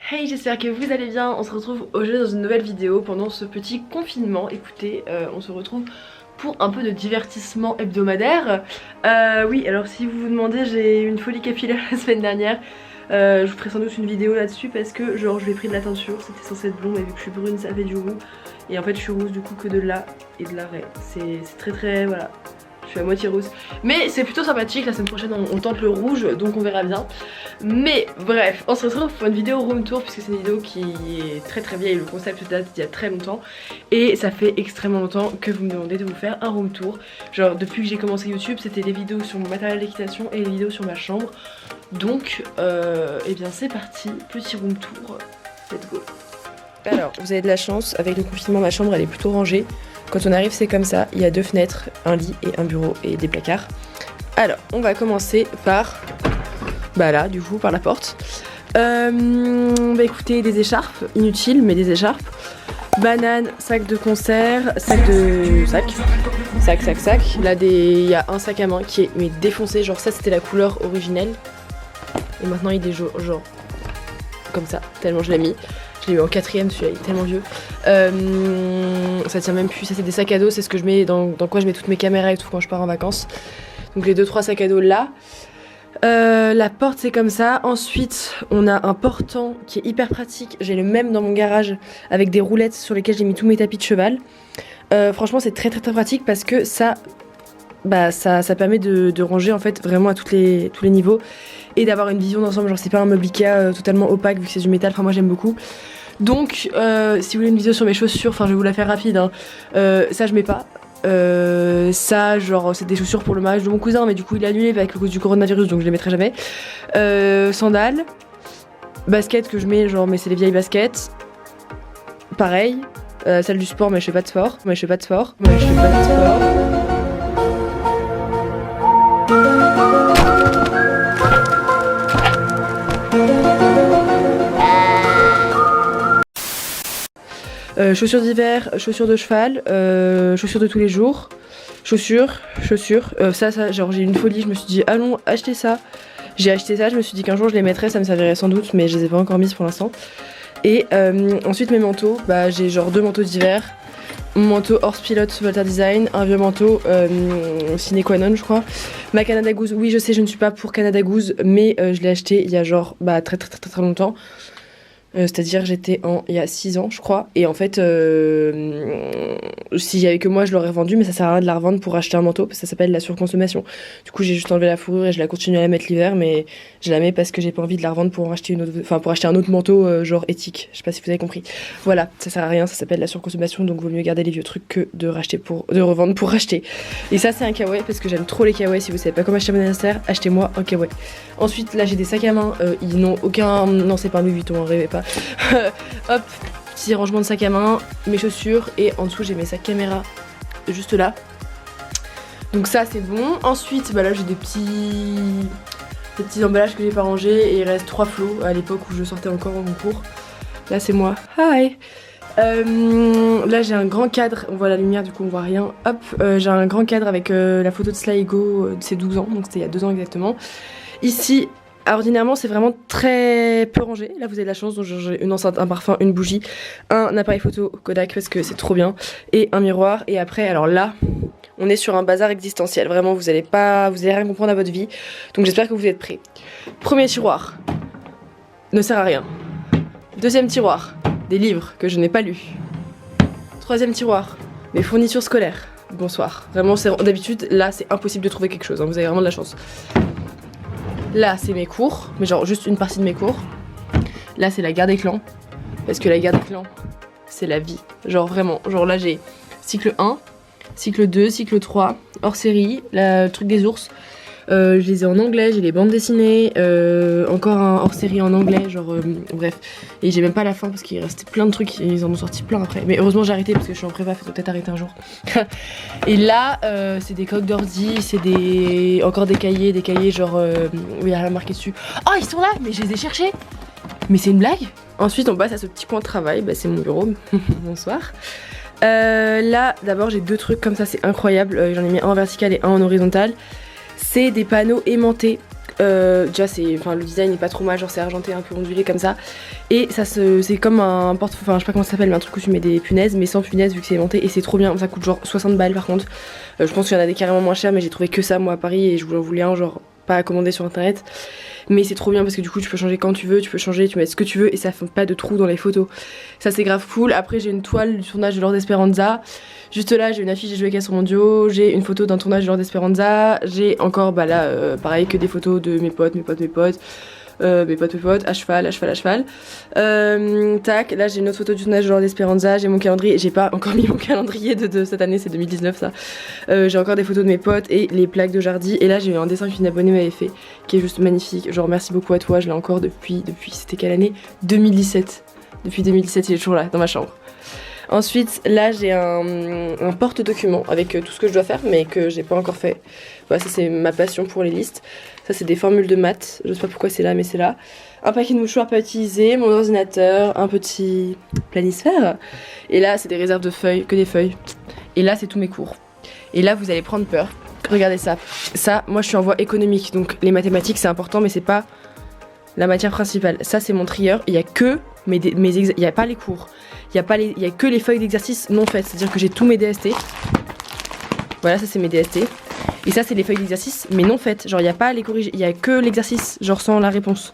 Hey, j'espère que vous allez bien. On se retrouve aujourd'hui dans une nouvelle vidéo pendant ce petit confinement. Écoutez, on se retrouve pour un peu de divertissement hebdomadaire. Oui, alors si vous vous demandez, j'ai eu une folie capillaire la semaine dernière. Je vous ferai sans doute une vidéo là-dessus parce que genre je lui ai pris de la teinture, c'était censé être blond mais vu que je suis brune ça fait du roux. Et en fait je suis rousse du coup que de là et de l'arrêt. C'est très voilà. Je suis à moitié rousse. Mais c'est plutôt sympathique, la semaine prochaine on tente le rouge donc on verra bien. Mais bref, on se retrouve pour une vidéo room tour puisque c'est une vidéo qui est très vieille, le concept date d'il y a très longtemps. Et ça fait extrêmement longtemps que vous me demandez de vous faire un room tour. Genre depuis que j'ai commencé YouTube c'était des vidéos sur mon matériel d'équitation et des vidéos sur ma chambre. Donc eh bien c'est parti, petit room tour, let's go. Alors vous avez de la chance, avec le confinement ma chambre elle est plutôt rangée. Quand on arrive c'est comme ça, il y a 2 fenêtres, un lit et un bureau et des placards. Alors on va commencer par, bah là du coup par la porte. Bah écoutez, des écharpes, inutiles mais des écharpes. Bananes, sac de concert, sac. Là il y a un sac à main qui est mais défoncé, genre ça c'était la couleur originelle. Et maintenant il est genre comme ça, tellement je l'ai mis. Je l'ai eu en 4ème, celui-là il est tellement vieux. Ça tient même plus, ça c'est des sacs à dos, c'est ce que je mets dans quoi je mets toutes mes caméras et tout quand je pars en vacances. Donc les 2-3 sacs à dos là. La porte c'est comme ça. Ensuite on a un portant qui est hyper pratique. J'ai le même dans mon garage avec des roulettes sur lesquelles j'ai mis tous mes tapis de cheval. Franchement c'est très pratique parce que ça permet de ranger en fait vraiment à tous les niveaux et d'avoir une vision d'ensemble. Genre c'est pas un meuble Ikea totalement opaque vu que c'est du métal, enfin moi j'aime beaucoup. Donc si vous voulez une vidéo sur mes chaussures, enfin je vais vous la faire rapide hein. Ça je mets pas. Ça genre c'est des chaussures pour le mariage de mon cousin mais du coup il est annulé avec le cause du coronavirus donc je les mettrai jamais. Sandales, baskets que je mets genre mais c'est les vieilles baskets. Pareil, salle du sport mais je fais pas de sport. Chaussures d'hiver, chaussures de cheval, chaussures de tous les jours, chaussures, ça genre j'ai eu une folie, je me suis dit allons acheter ça. J'ai acheté ça, je me suis dit qu'un jour je les mettrais, ça me servirait sans doute mais je les ai pas encore mises pour l'instant. Et ensuite mes manteaux, j'ai genre 2 manteaux d'hiver, mon manteau Horse Pilot Volta Design, un vieux manteau Sine Qua Non je crois. Ma Canada Goose, oui je sais je ne suis pas pour Canada Goose mais je l'ai acheté il y a genre très longtemps. C'est-à-dire j'étais il y a 6 ans je crois et en fait s'il y avait que moi je l'aurais vendu mais ça sert à rien de la revendre pour acheter un manteau parce que ça s'appelle la surconsommation. Du coup j'ai juste enlevé la fourrure et je la continue à la mettre l'hiver mais je la mets parce que j'ai pas envie de la revendre pour en racheter une autre, enfin pour acheter un autre manteau genre éthique. Je sais pas si vous avez compris. Voilà, ça sert à rien, ça s'appelle la surconsommation donc vaut mieux garder les vieux trucs que de revendre pour racheter. Et ça c'est un kawaii parce que j'aime trop les kawaii. Si vous savez pas comment acheter mon anniversaire, achetez-moi un kawaii. Ensuite là j'ai des sacs à main, ils n'ont aucun, non c'est pas un Louis Vuitton, rêvez pas. Hop, petit rangement de sac à main, mes chaussures et en dessous j'ai mes sacs caméra juste là. Donc ça c'est bon. Ensuite là j'ai des petits emballages que j'ai pas rangés et il reste 3 flots à l'époque où je sortais encore en concours. Là c'est moi. Hi. Là j'ai un grand cadre, on voit la lumière du coup on voit rien. Hop, j'ai un grand cadre avec la photo de Sligo de ses 12 ans, donc c'était il y a 2 ans exactement. Ici ordinairement c'est vraiment très peu rangé. Là vous avez de la chance, donc j'ai une enceinte, un parfum, une bougie, un appareil photo Kodak parce que c'est trop bien et un miroir. Et après alors là on est sur un bazar existentiel, vraiment vous allez rien comprendre à votre vie. Donc j'espère que vous êtes prêts. Premier tiroir, ne sert à rien. Deuxième tiroir, des livres que je n'ai pas lus. Troisième tiroir, mes fournitures scolaires. Bonsoir, vraiment d'habitude là c'est impossible de trouver quelque chose hein. Vous avez vraiment de la chance. Là c'est mes cours, mais genre juste une partie de mes cours. Là c'est la guerre des clans, parce que la guerre des clans c'est la vie. Genre vraiment, genre là j'ai cycle 1, cycle 2, cycle 3, hors série, le truc des ours. Je les ai en anglais, j'ai les bandes dessinées, encore un hors série en anglais, genre bref. Et j'ai même pas la fin parce qu'il restait plein de trucs, ils en ont sorti plein après. Mais heureusement j'ai arrêté parce que je suis en prépa, faut peut-être arrêter un jour. Et là c'est des coques d'ordi, c'est encore des cahiers genre où il y a rien marqué dessus. Oh ils sont là, mais je les ai cherchés. Mais c'est une blague. Ensuite on passe à ce petit coin de travail, c'est mon bureau. Bonsoir. Là d'abord j'ai 2 trucs comme ça, c'est incroyable. J'en ai mis un en vertical et un en horizontal. C'est des panneaux aimantés Déjà le design est pas trop mal, genre c'est argenté un peu ondulé comme ça. Et ça c'est comme un porte-enfin je sais pas comment ça s'appelle, mais un truc où tu mets des punaises, mais sans punaises vu que c'est aimanté, et c'est trop bien. Ça coûte genre 60 balles par contre. Je pense qu'il y en a des carrément moins chers, mais j'ai trouvé que ça moi à Paris et je voulais un genre pas à commander sur internet. Mais c'est trop bien parce que du coup tu peux changer quand tu veux, tu peux changer, tu mets ce que tu veux et ça fait pas de trous dans les photos. Ça c'est grave cool. Après j'ai une toile du tournage de Lord Esperanza. Juste là j'ai une affiche des Jeux Casse mondiaux, j'ai une photo d'un tournage de Lord Esperanza, j'ai encore pareil que des photos de mes potes, à cheval. Tac, là j'ai une autre photo du tournage de Lord Esperanza, j'ai mon calendrier, j'ai pas encore mis mon calendrier de cette année, c'est 2019 ça. J'ai encore des photos de mes potes et les plaques de Jardy, et là j'ai eu un dessin qu'une abonnée m'avait fait, qui est juste magnifique, genre merci beaucoup à toi, je l'ai encore depuis c'était quelle année? 2017. Depuis 2017 il est toujours là, dans ma chambre. Ensuite, là j'ai un porte-document avec tout ce que je dois faire, mais que j'ai pas encore fait. Voilà, ça c'est ma passion pour les listes. Ça c'est des formules de maths, je sais pas pourquoi c'est là, mais c'est là. Un paquet de mouchoirs pas utilisés, mon ordinateur, un petit planisphère. Et là c'est des réserves de feuilles, que des feuilles. Et là c'est tous mes cours. Et là vous allez prendre peur. Regardez ça. Ça, moi je suis en voie économique, donc les mathématiques c'est important, mais c'est pas la matière principale. Ça c'est mon trieur, il y a que il y a pas les cours. Il y a que les feuilles d'exercice non faites, c'est-à-dire que j'ai tous mes DST. Voilà, ça c'est mes DST. Et ça c'est les feuilles d'exercice mais non faites. Genre il y a pas les corriger, il y a que l'exercice, genre sans la réponse.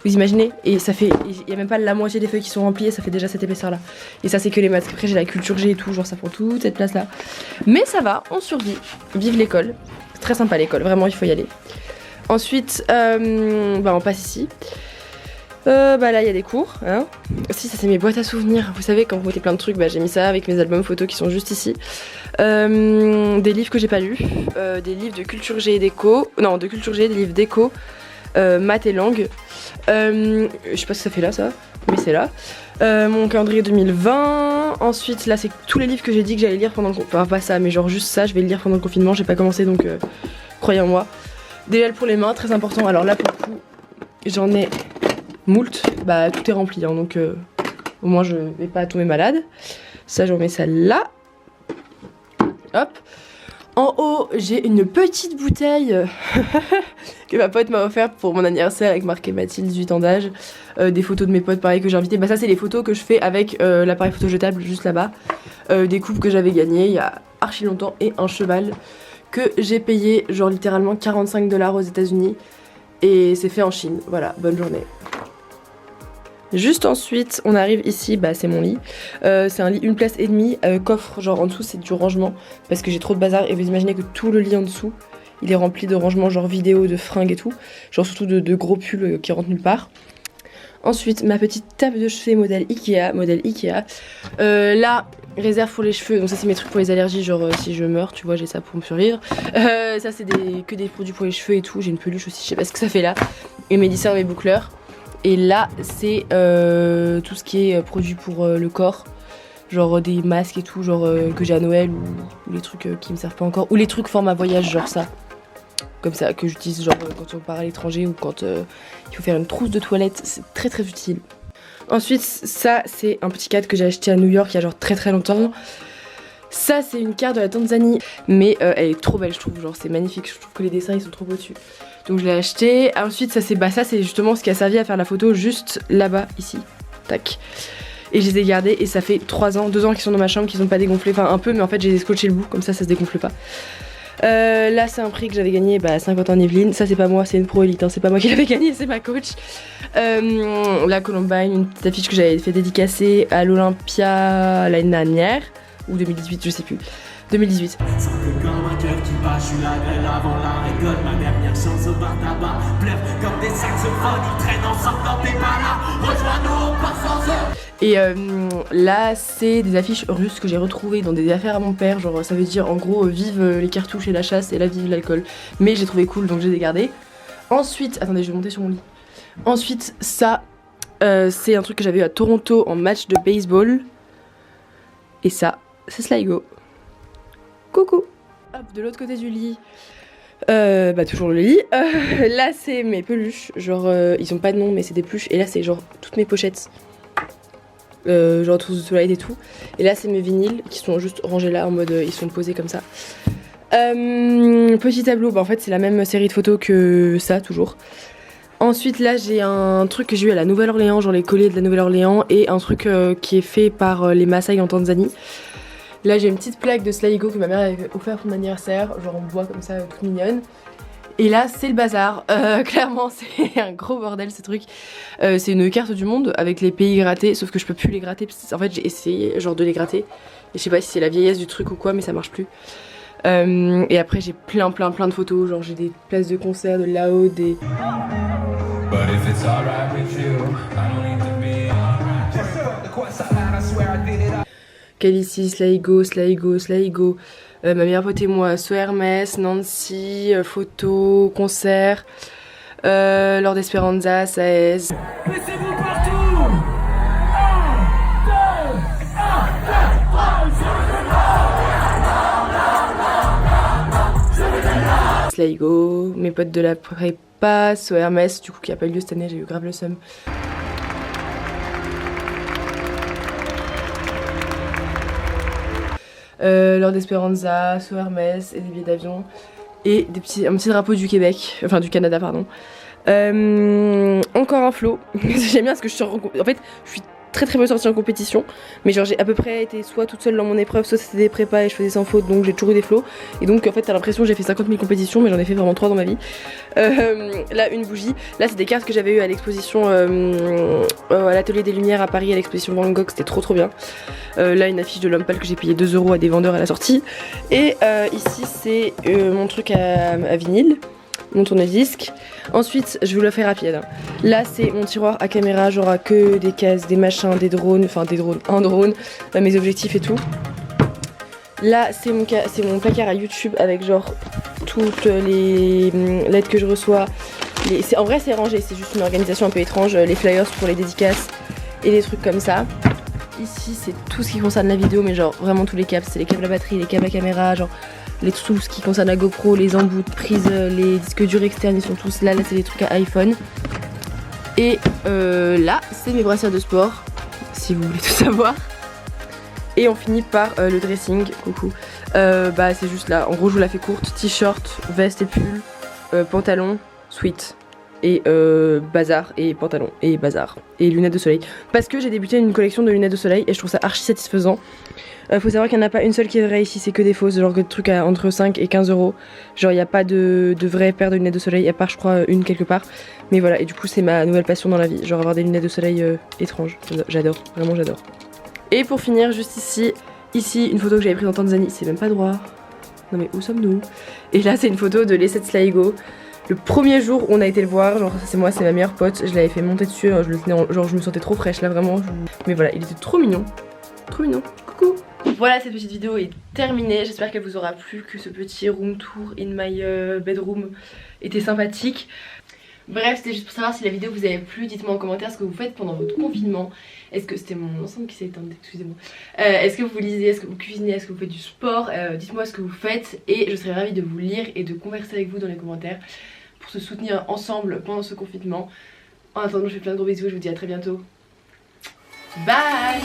Vous imaginez? Et ça fait, il y a même pas la moitié des feuilles qui sont remplies et ça fait déjà cette épaisseur là. Et ça c'est que les maths. Après j'ai la culture G et tout, genre ça prend toute cette place là. Mais ça va, on survit. Vive l'école. C'est très sympa l'école, vraiment il faut y aller. Ensuite, on passe ici. Là il y a des cours, hein. Aussi ça c'est mes boîtes à souvenirs. Vous savez quand vous mettez plein de trucs, j'ai mis ça avec mes albums photos qui sont juste ici. Des livres que j'ai pas lus, des livres de culture G et d'éco, non de culture G, des livres d'éco, maths et langue. Je sais pas si ça fait là ça, mais c'est là. Mon calendrier 2020. Ensuite là c'est tous les livres que j'ai dit que j'allais lire pendant le confinement. Enfin pas ça, mais genre juste ça, je vais le lire pendant le confinement. J'ai pas commencé donc croyez en moi. Des gels pour les mains, très important. Alors là pour le coup j'en ai moult, tout est rempli hein, donc au moins je vais pas tomber malade. Ça je remets ça là. Hop. En haut j'ai une petite bouteille que ma pote m'a offerte pour mon anniversaire avec marqué Mathilde 18 ans d'âge. Des photos de mes potes pareil que j'ai invité. Ça c'est les photos que je fais avec l'appareil photo jetable juste là-bas. Des coupes que j'avais gagnées il y a archi longtemps et un cheval que j'ai payé genre littéralement 45 $ aux États-Unis et c'est fait en Chine. Voilà, bonne journée. Juste ensuite, on arrive ici, c'est mon lit. C'est un lit 1 place et demie, coffre, genre en dessous c'est du rangement parce que j'ai trop de bazar et vous imaginez que tout le lit en dessous, il est rempli de rangements genre vidéo, de fringues et tout, genre surtout de gros pulls qui rentrent nulle part. Ensuite, ma petite table de chevet modèle Ikea. Là, réserve pour les cheveux, donc ça c'est mes trucs pour les allergies, genre si je meurs, tu vois, j'ai ça pour me survivre. Ça c'est que des produits pour les cheveux et tout, j'ai une peluche aussi, je sais pas ce que ça fait là. Et mes lisseurs, mes boucleurs. Et là c'est tout ce qui est produit pour le corps, genre des masques et tout, genre que j'ai à Noël ou les trucs qui me servent pas encore, ou les trucs format voyage, genre ça, comme ça, que j'utilise genre quand on part à l'étranger ou quand il faut faire une trousse de toilette, c'est très très utile. Ensuite ça c'est un petit cadre que j'ai acheté à New York il y a genre très très longtemps. Ça c'est une carte de la Tanzanie, mais elle est trop belle je trouve, genre c'est magnifique, je trouve que les dessins ils sont trop beaux dessus. Donc je l'ai acheté. Ensuite ça c'est justement ce qui a servi à faire la photo juste là-bas, ici. Tac. Et je les ai gardés et ça fait 2 ans qu'ils sont dans ma chambre, qu'ils sont pas dégonflés. Enfin un peu, mais en fait j'ai scotché le bout, comme ça se dégonfle pas. Là c'est un prix que j'avais gagné, 50 ans Yveline. Ça c'est pas moi, c'est une pro élite, hein. C'est pas moi qui l'avais gagné, c'est ma coach. La Columbine, une petite affiche que j'avais fait dédicacer à l'Olympia l'année dernière. Ou 2018, je sais plus. 2018. Et là c'est des affiches russes que j'ai retrouvées dans des affaires à mon père, genre ça veut dire en gros vive les cartouches et la chasse et là vive l'alcool. Mais j'ai trouvé cool donc je les ai gardés. Ensuite, attendez je vais monter sur mon lit. Ensuite ça c'est un truc que j'avais eu à Toronto en match de baseball. Et ça c'est Sligo. Coucou. Hop, de l'autre côté du lit, toujours le lit. Là c'est mes peluches, genre ils ont pas de nom mais c'est des peluches. Et là c'est genre toutes mes pochettes, genre trousse de soleil et tout. Et là c'est mes vinyles qui sont juste rangés là en mode ils sont posés comme ça. Petit tableau, bah en fait c'est la même série de photos que ça toujours. Ensuite là j'ai un truc que j'ai eu à la Nouvelle-Orléans, genre les colliers de la Nouvelle-Orléans, et un truc qui est fait par les Maasai en Tanzanie. Là j'ai une petite plaque de Sligo que ma mère avait offert pour mon anniversaire, genre en bois comme ça, toute mignonne. Et là c'est le bazar, clairement c'est un gros bordel ce truc. C'est une carte du monde avec les pays grattés, sauf que je peux plus les gratter, en fait j'ai essayé genre de les gratter. Et je sais pas si c'est la vieillesse du truc ou quoi, mais ça marche plus. Et après j'ai plein de photos, genre j'ai des places de concert de là-haut, des... Calici, Sligo, ma meilleure pote et moi, So Hermès, Nancy, photos, concert, Lord Esperanza, Saez. Laissez-vous partout. Sligo, mes potes de la prépa, So Hermès, du coup qui a pas eu lieu cette année, j'ai eu grave le seum. Lord Esperanza, So Hermès et des billets d'avion et un petit drapeau du Québec, enfin du Canada pardon. Encore un flow. J'aime bien parce que en fait je suis très peu sortie en compétition, mais genre j'ai à peu près été soit toute seule dans mon épreuve, soit c'était des prépas et je faisais sans faute, donc j'ai toujours eu des flows. Et donc en fait t'as l'impression que j'ai fait 50 000 compétitions, mais j'en ai fait vraiment 3 dans ma vie. Là une bougie, là c'est des cartes que j'avais eues à l'exposition à l'atelier des Lumières à Paris, à l'exposition Van Gogh, c'était trop bien. Là une affiche de l'homme pâle que j'ai payé 2 € à des vendeurs à la sortie. Et ici c'est mon truc à vinyle, mon tourne-disque. Ensuite je vous le fais rapide. Là c'est mon tiroir à caméra, genre que des cases, des machins, des drones, enfin des drones, un drone, mes objectifs et tout. Là c'est mon placard à YouTube avec genre toutes les lettres que je reçois. En vrai c'est rangé, c'est juste une organisation un peu étrange, les flyers pour les dédicaces et des trucs comme ça. Ici c'est tout ce qui concerne la vidéo, mais genre vraiment tous les câbles, c'est les câbles à batterie, les câbles à caméra, genre tout ce qui concerne la GoPro, les embouts de prise, les disques durs externes, ils sont tous là, c'est des trucs à iPhone. Et là c'est mes brassières de sport, si vous voulez tout savoir. Et on finit par le dressing, coucou. Bah c'est juste là, en gros je vous la fais courte, t-shirt, veste et pull, pantalon, sweat. Et bazar et pantalon et bazar et lunettes de soleil, parce que j'ai débuté une collection de lunettes de soleil et je trouve ça archi satisfaisant. Faut savoir qu'il n'y en a pas une seule qui est vraie ici, c'est que des fausses, genre que des trucs à entre 5 et 15 €. Genre il n'y a pas de vraies paires de lunettes de soleil, à part je crois une quelque part. Mais voilà, et du coup c'est ma nouvelle passion dans la vie, genre avoir des lunettes de soleil étranges, j'adore, vraiment j'adore. Et pour finir juste ici une photo que j'avais prise en Tanzanie, c'est même pas droit. Non mais où sommes-nous? Et là c'est une photo de l'essai de Sligo. Le premier jour où on a été le voir, genre c'est moi, c'est ma meilleure pote, je l'avais fait monter dessus, je le tenais genre je me sentais trop fraîche là vraiment. Mais voilà, il était trop mignon, coucou. Voilà, cette petite vidéo est terminée, j'espère qu'elle vous aura plu, que ce petit room tour in my bedroom était sympathique. Bref, c'était juste pour savoir si la vidéo vous avait plu, dites-moi en commentaire ce que vous faites pendant votre confinement. Est-ce que c'était mon ensemble qui s'est éteint, excusez-moi. Est-ce que vous lisez, est-ce que vous cuisinez, est-ce que vous faites du sport, dites-moi ce que vous faites et je serais ravie de vous lire et de converser avec vous dans les commentaires pour se soutenir ensemble pendant ce confinement. En attendant, je vous fais plein de gros bisous et je vous dis à très bientôt. Bye.